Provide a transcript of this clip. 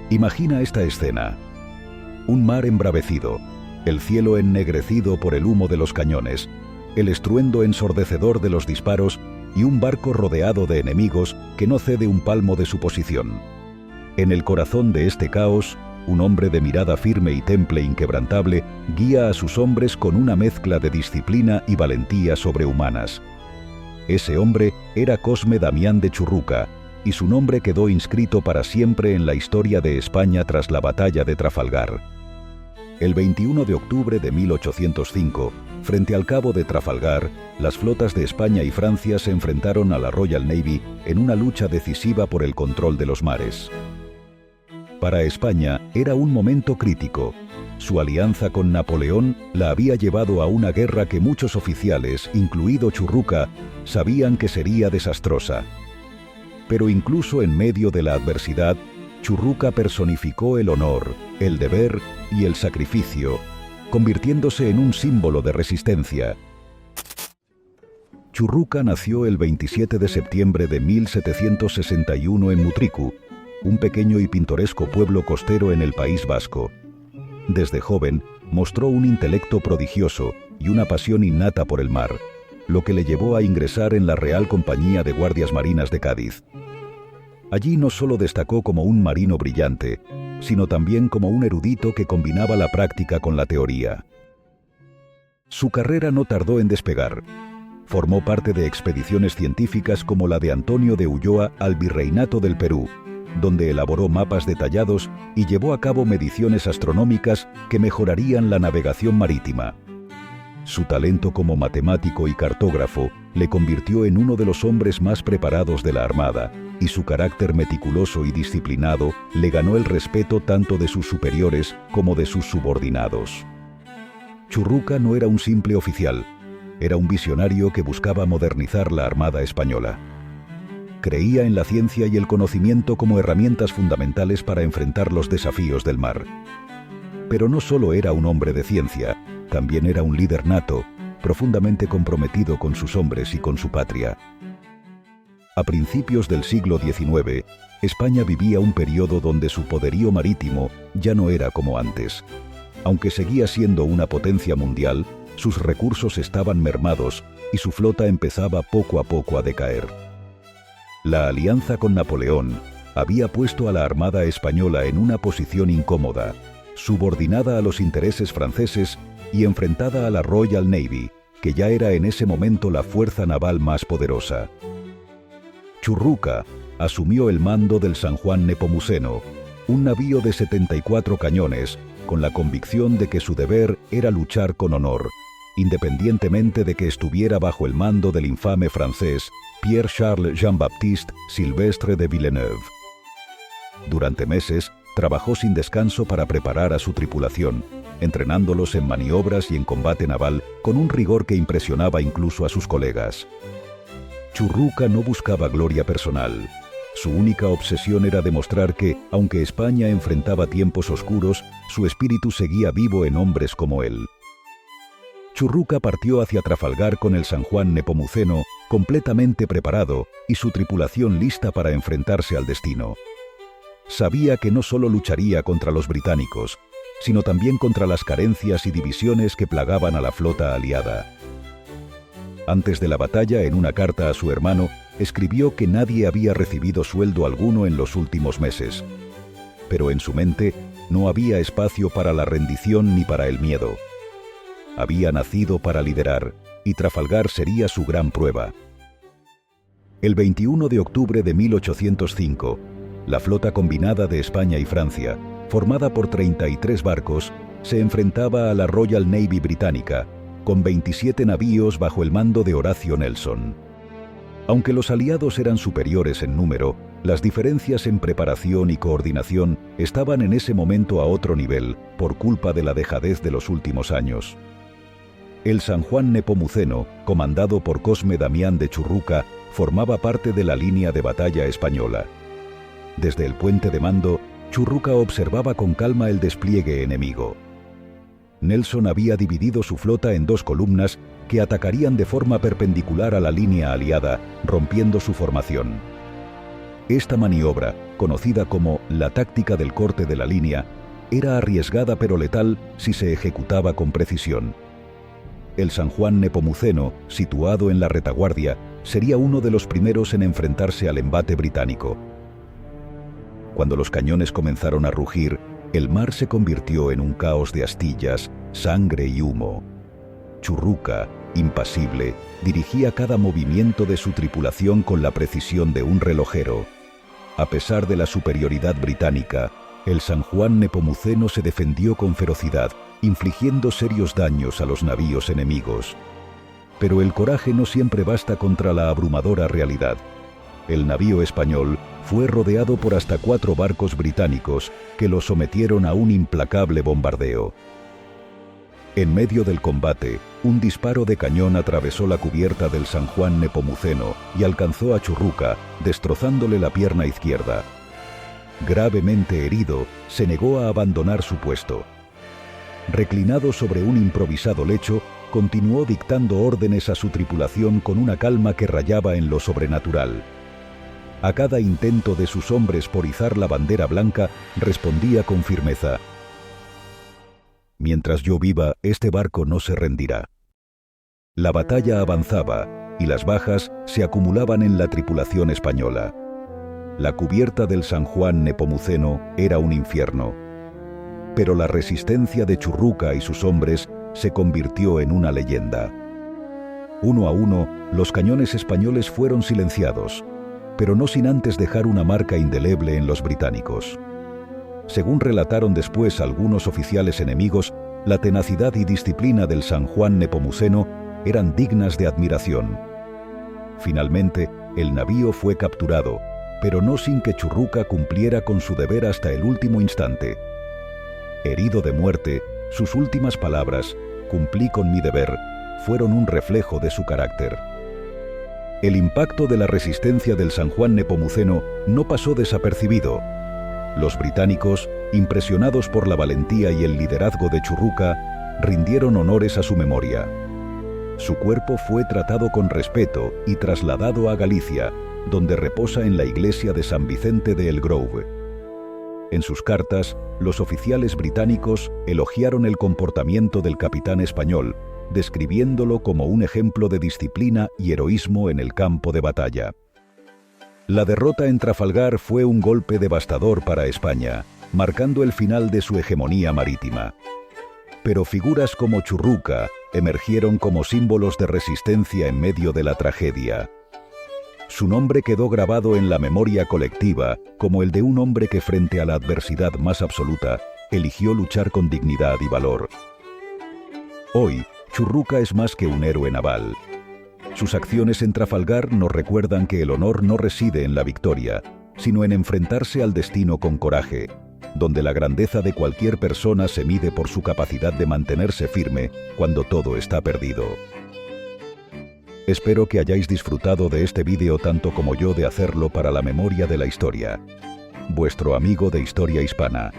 Imagina esta escena. Un mar embravecido, el cielo ennegrecido por el humo de los cañones, el estruendo ensordecedor de los disparos y un barco rodeado de enemigos que no cede un palmo de su posición. En el corazón de este caos, un hombre de mirada firme y temple inquebrantable guía a sus hombres con una mezcla de disciplina y valentía sobrehumanas. Ese hombre era Cosme Damián de Churruca, y su nombre quedó inscrito para siempre en la historia de España tras la batalla de Trafalgar. El 21 de octubre de 1805, frente al cabo de Trafalgar, las flotas de España y Francia se enfrentaron a la Royal Navy en una lucha decisiva por el control de los mares. Para España era un momento crítico. Su alianza con Napoleón la había llevado a una guerra que muchos oficiales, incluido Churruca, sabían que sería desastrosa. Pero incluso en medio de la adversidad, Churruca personificó el honor, el deber y el sacrificio, convirtiéndose en un símbolo de resistencia. Churruca nació el 27 de septiembre de 1761 en Mutriku, un pequeño y pintoresco pueblo costero en el País Vasco. Desde joven, mostró un intelecto prodigioso y una pasión innata por el mar, lo que le llevó a ingresar en la Real Compañía de Guardias Marinas de Cádiz. Allí no solo destacó como un marino brillante, sino también como un erudito que combinaba la práctica con la teoría. Su carrera no tardó en despegar. Formó parte de expediciones científicas como la de Antonio de Ulloa al Virreinato del Perú, donde elaboró mapas detallados y llevó a cabo mediciones astronómicas que mejorarían la navegación marítima. Su talento como matemático y cartógrafo le convirtió en uno de los hombres más preparados de la Armada, y su carácter meticuloso y disciplinado le ganó el respeto tanto de sus superiores como de sus subordinados. Churruca no era un simple oficial, era un visionario que buscaba modernizar la Armada española. Creía en la ciencia y el conocimiento como herramientas fundamentales para enfrentar los desafíos del mar. Pero no solo era un hombre de ciencia, también era un líder nato, profundamente comprometido con sus hombres y con su patria. A principios del siglo XIX, España vivía un periodo donde su poderío marítimo ya no era como antes. Aunque seguía siendo una potencia mundial, sus recursos estaban mermados y su flota empezaba poco a poco a decaer. La alianza con Napoleón había puesto a la Armada española en una posición incómoda, subordinada a los intereses franceses y enfrentada a la Royal Navy, que ya era en ese momento la fuerza naval más poderosa. Churruca asumió el mando del San Juan Nepomuceno, un navío de 74 cañones, con la convicción de que su deber era luchar con honor, independientemente de que estuviera bajo el mando del infame francés Pierre-Charles Jean-Baptiste Silvestre de Villeneuve. Durante meses, trabajó sin descanso para preparar a su tripulación, entrenándolos en maniobras y en combate naval con un rigor que impresionaba incluso a sus colegas. Churruca no buscaba gloria personal. Su única obsesión era demostrar que, aunque España enfrentaba tiempos oscuros, su espíritu seguía vivo en hombres como él. Churruca partió hacia Trafalgar con el San Juan Nepomuceno completamente preparado y su tripulación lista para enfrentarse al destino. Sabía que no solo lucharía contra los británicos, sino también contra las carencias y divisiones que plagaban a la flota aliada. Antes de la batalla, en una carta a su hermano, escribió que nadie había recibido sueldo alguno en los últimos meses. Pero en su mente no había espacio para la rendición ni para el miedo. Había nacido para liderar, y Trafalgar sería su gran prueba. El 21 de octubre de 1805, la flota combinada de España y Francia, formada por 33 barcos, se enfrentaba a la Royal Navy británica, con 27 navíos bajo el mando de Horatio Nelson. Aunque los aliados eran superiores en número, las diferencias en preparación y coordinación estaban en ese momento a otro nivel por culpa de la dejadez de los últimos años. El San Juan Nepomuceno, comandado por Cosme Damián de Churruca, formaba parte de la línea de batalla española. Desde el puente de mando, Churruca observaba con calma el despliegue enemigo. Nelson había dividido su flota en dos columnas que atacarían de forma perpendicular a la línea aliada, rompiendo su formación. Esta maniobra, conocida como la táctica del corte de la línea, era arriesgada pero letal si se ejecutaba con precisión. El San Juan Nepomuceno, situado en la retaguardia, sería uno de los primeros en enfrentarse al embate británico. Cuando los cañones comenzaron a rugir, el mar se convirtió en un caos de astillas, sangre y humo. Churruca, impasible, dirigía cada movimiento de su tripulación con la precisión de un relojero. A pesar de la superioridad británica, el San Juan Nepomuceno se defendió con ferocidad, infligiendo serios daños a los navíos enemigos. Pero el coraje no siempre basta contra la abrumadora realidad. El navío español fue rodeado por hasta 4 barcos británicos que lo sometieron a un implacable bombardeo. En medio del combate, un disparo de cañón atravesó la cubierta del San Juan Nepomuceno y alcanzó a Churruca, destrozándole la pierna izquierda. Gravemente herido, se negó a abandonar su puesto. Reclinado sobre un improvisado lecho, continuó dictando órdenes a su tripulación con una calma que rayaba en lo sobrenatural. A cada intento de sus hombres por izar la bandera blanca, respondía con firmeza: «Mientras yo viva, este barco no se rendirá». La batalla avanzaba, y las bajas se acumulaban en la tripulación española. La cubierta del San Juan Nepomuceno era un infierno. Pero la resistencia de Churruca y sus hombres se convirtió en una leyenda. Uno a uno, los cañones españoles fueron silenciados, pero no sin antes dejar una marca indeleble en los británicos. Según relataron después algunos oficiales enemigos, la tenacidad y disciplina del San Juan Nepomuceno eran dignas de admiración. Finalmente, el navío fue capturado, pero no sin que Churruca cumpliera con su deber hasta el último instante. Herido de muerte, sus últimas palabras, «cumplí con mi deber», fueron un reflejo de su carácter. El impacto de la resistencia del San Juan Nepomuceno no pasó desapercibido. Los británicos, impresionados por la valentía y el liderazgo de Churruca, rindieron honores a su memoria. Su cuerpo fue tratado con respeto y trasladado a Galicia, donde reposa en la iglesia de San Vicente de El Grove. En sus cartas, los oficiales británicos elogiaron el comportamiento del capitán español, describiéndolo como un ejemplo de disciplina y heroísmo en el campo de batalla. La derrota en Trafalgar fue un golpe devastador para España, marcando el final de su hegemonía marítima. Pero figuras como Churruca emergieron como símbolos de resistencia en medio de la tragedia. Su nombre quedó grabado en la memoria colectiva como el de un hombre que frente a la adversidad más absoluta, eligió luchar con dignidad y valor. Hoy, Churruca es más que un héroe naval. Sus acciones en Trafalgar nos recuerdan que el honor no reside en la victoria, sino en enfrentarse al destino con coraje, donde la grandeza de cualquier persona se mide por su capacidad de mantenerse firme cuando todo está perdido. Espero que hayáis disfrutado de este vídeo tanto como yo de hacerlo para la memoria de la historia. Vuestro amigo de Historia Hispana.